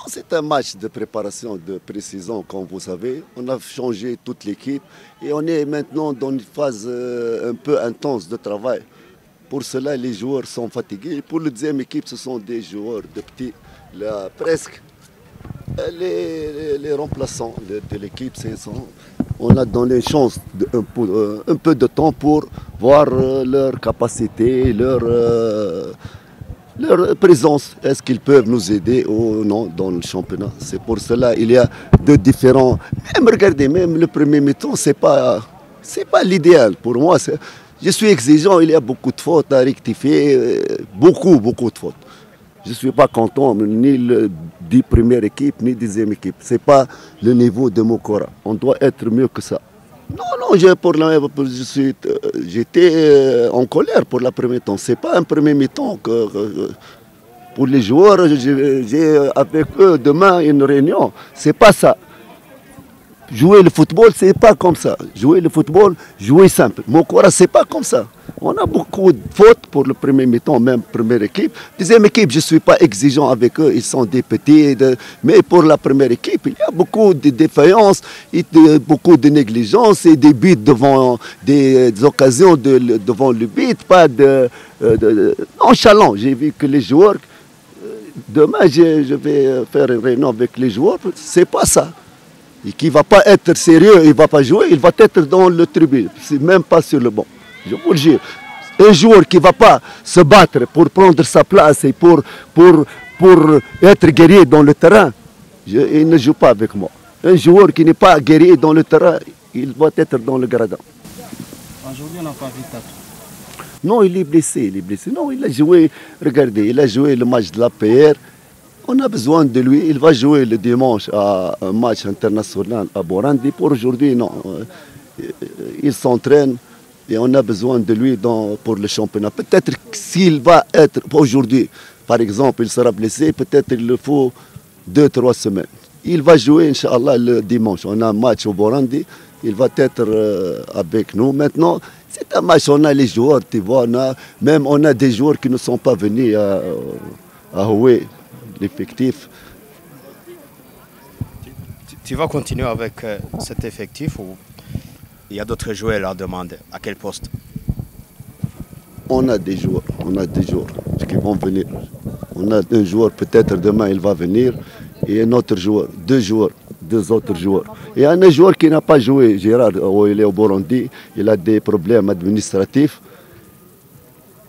C'est un match de préparation, de pré-saison, comme vous savez. On a changé toute l'équipe et on est maintenant dans une phase un peu intense de travail. Pour cela, les joueurs sont fatigués. Pour la deuxième équipe, ce sont des joueurs de petits, là, presque les remplaçants de l'équipe. On a donné une chance, un peu de temps pour voir leur capacité, leur présence. Est-ce qu'ils peuvent nous aider ou non dans le championnat? C'est pour cela qu'il y a deux différents. Même regardez, même le premier mi-temps, c'est pas l'idéal pour moi. Je suis exigeant, il y a beaucoup de fautes à rectifier, beaucoup de fautes. Je ne suis pas content, ni le 10 première équipe, ni 10e équipe. Ce n'est pas le niveau de Mokora. On doit être mieux que ça. Non, j'étais en colère pour la première temps. Ce n'est pas un premier mi-temps pour les joueurs. J'ai avec eux demain une réunion. Ce n'est pas ça. Jouer le football, c'est pas comme ça. Jouer le football, jouer simple. Mokora, c'est pas comme ça. On a beaucoup de fautes pour le premier mi-temps, même première équipe. Deuxième équipe, je ne suis pas exigeant avec eux, ils sont des petits. Mais pour la première équipe, il y a beaucoup de défaillances, beaucoup de négligence et des buts devant des occasions devant le but, pas de nonchalant. J'ai vu que les joueurs, demain je vais faire une réunion avec les joueurs, c'est pas ça. Et qui ne va pas être sérieux, il ne va pas jouer, il va être dans le tribune, même pas sur le banc. Je vous le jure. Un joueur qui ne va pas se battre pour prendre sa place et pour être guerrier dans le terrain, il ne joue pas avec moi. Un joueur qui n'est pas guerrier dans le terrain, il va être dans le gradin. Aujourd'hui, on n'a pas vu Tatou. Non, il est blessé, Non, il a joué, regardez, il a joué le match de l'APR. On a besoin de lui. Il va jouer le dimanche à un match international à Borandi. Pour aujourd'hui, non. Il s'entraîne et on a besoin de lui pour le championnat. Peut-être s'il va être aujourd'hui, par exemple, il sera blessé, peut-être il le faut 2-3 semaines. Il va jouer, Inch'Allah, le dimanche. On a un match au Borandi. Il va être avec nous. Maintenant, c'est un match, on a les joueurs, tu vois. On a des joueurs qui ne sont pas venus à Houé. L'effectif. Tu vas continuer avec cet effectif ou il y a d'autres joueurs à demander? À quel poste? On a des joueurs qui vont venir. On a un joueur, peut-être demain il va venir, et un autre joueur, deux autres joueurs. Et un joueur qui n'a pas joué, Gérard, il est au Burundi, il a des problèmes administratifs.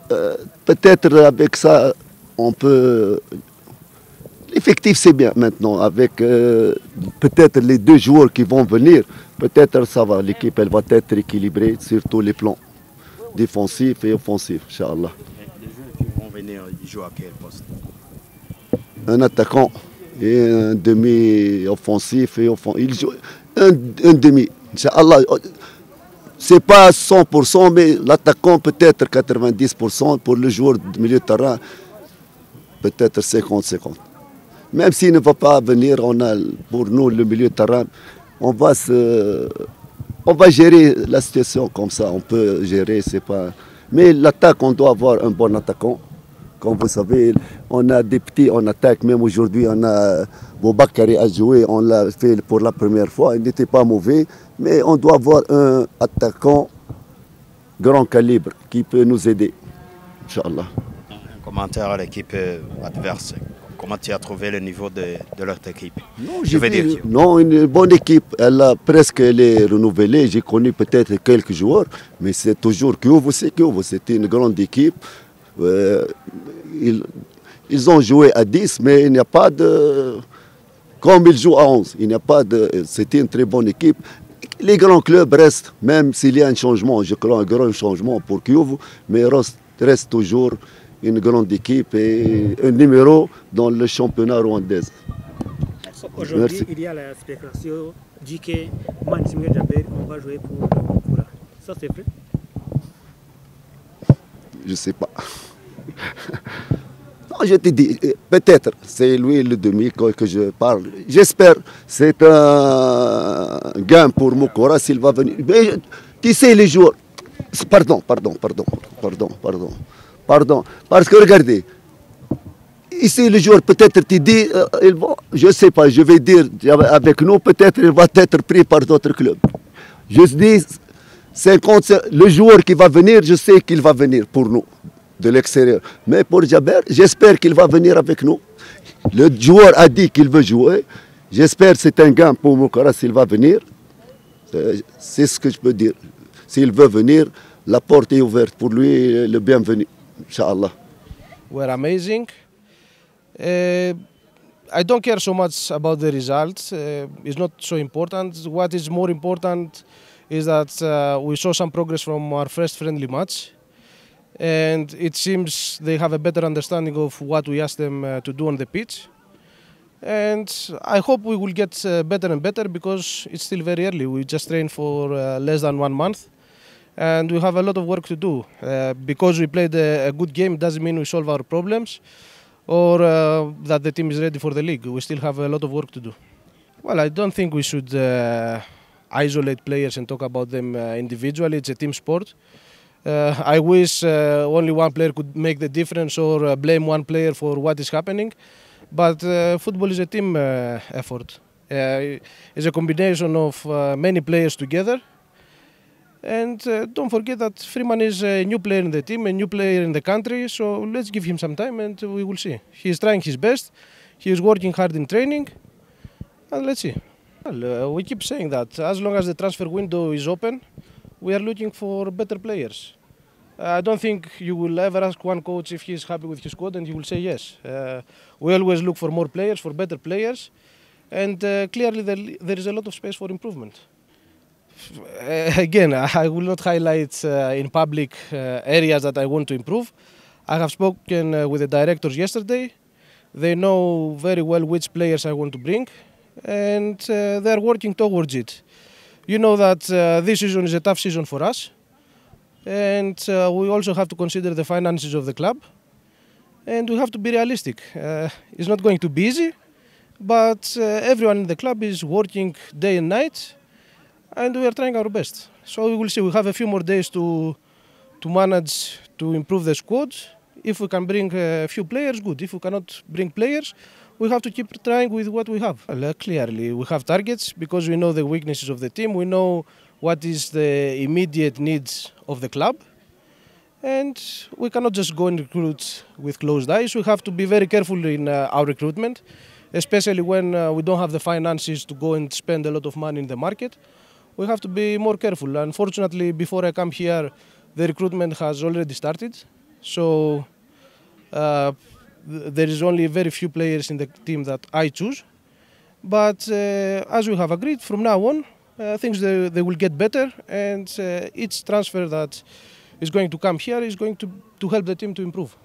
Peut-être avec ça, on peut... L'effectif, c'est bien maintenant, avec peut-être les deux joueurs qui vont venir, peut-être ça va, l'équipe elle va être équilibrée sur tous les plans, défensifs et offensifs, Inch'Allah. Les joueurs qui vont venir, ils jouent à quel poste? Un attaquant et un demi-offensif et offensif. Ils jouent un demi, Inch'Allah. Ce n'est pas 100%, mais l'attaquant peut-être 90%, pour le joueur de milieu de terrain, peut-être 50-50. Même s'il ne va pas venir, on a pour nous le milieu de terrain, on va gérer la situation comme ça, on peut gérer, c'est pas... Mais l'attaque, on doit avoir un bon attaquant. Comme vous savez, on a des petits en attaque, même aujourd'hui on a Boubakari à jouer, on l'a fait pour la première fois, il n'était pas mauvais, mais on doit avoir un attaquant grand calibre qui peut nous aider, Inch'Allah. Un commentaire à l'équipe adverse. Comment tu as trouvé le niveau de leur équipe? Non, une bonne équipe. Elle a presque renouvelée. J'ai connu peut-être quelques joueurs, mais c'est toujours Kyovo, c'est une grande équipe. Ils ont joué à 10, mais il n'y a pas de... Comme ils jouent à 11, il n'y a pas de... C'était une très bonne équipe. Les grands clubs restent, même s'il y a un changement, je crois un grand changement pour Kyovo, mais reste toujours une grande équipe et un numéro dans le championnat rwandais. Aujourd'hui, il y a la spéculation dit que Mansimé Djabé, on va jouer pour Mokora. Ça, c'est vrai? Je ne sais pas. Non, je te dis, peut-être, c'est lui le demi que je parle. J'espère, c'est un gain pour Mokora s'il va venir. Mais tu sais, les joueurs... Pardon. Parce que regardez, ici, le joueur peut-être te dit, je ne sais pas, je vais dire avec nous, peut-être il va être pris par d'autres clubs. Je dis, 50, le joueur qui va venir, je sais qu'il va venir pour nous, de l'extérieur. Mais pour Djaber, j'espère qu'il va venir avec nous. Le joueur a dit qu'il veut jouer. J'espère que c'est un gain pour Moukara s'il va venir. C'est ce que je peux dire. S'il veut venir, la porte est ouverte pour lui, le bienvenu, Inch'Allah. Were amazing. I don't care so much about the results. It's not so important. What is more important is that we saw some progress from our first friendly match. And it seems they have a better understanding of what we asked them to do on the pitch. And I hope we will get better and better because it's still very early. We just trained for less than 1 month. And we have a lot of work to do. Because we played a good game doesn't mean we solve our problems or that the team is ready for the league. We still have a lot of work to do. Well, I don't think we should isolate players and talk about them individually. It's a team sport. I wish only one player could make the difference or blame one player for what is happening. But football is a team effort. It's a combination of many players together. And don't forget that Freeman is a new player in the team, a new player in the country, so let's give him some time and we will see. He is trying his best, he is working hard in training, and let's see. Well, we keep saying that as long as the transfer window is open, we are looking for better players. I don't think you will ever ask one coach if he is happy with his squad and he will say yes. We always look for more players, for better players, and clearly there is a lot of space for improvement. Again, I will not highlight in public areas that I want to improve. I have spoken with the directors yesterday. They know very well which players I want to bring, and they are working towards it. You know that this season is a tough season for us, and we also have to consider the finances of the club, and we have to be realistic. It's not going to be easy, but everyone in the club is working day and night, and we are trying our best. So we will see. We have a few more days to manage to improve the squad. If we can bring a few players, good. If we cannot bring players, we have to keep trying with what we have. Well, clearly, we have targets because we know the weaknesses of the team. We know what is the immediate needs of the club. And we cannot just go and recruit with closed eyes. We have to be very careful in our recruitment, especially when we don't have the finances to go and spend a lot of money in the market. We have to be more careful. Unfortunately, before I come here, the recruitment has already started. So there is only very few players in the team that I choose. But as we have agreed, from now on, things they will get better, and each transfer that is going to come here is going to help the team to improve.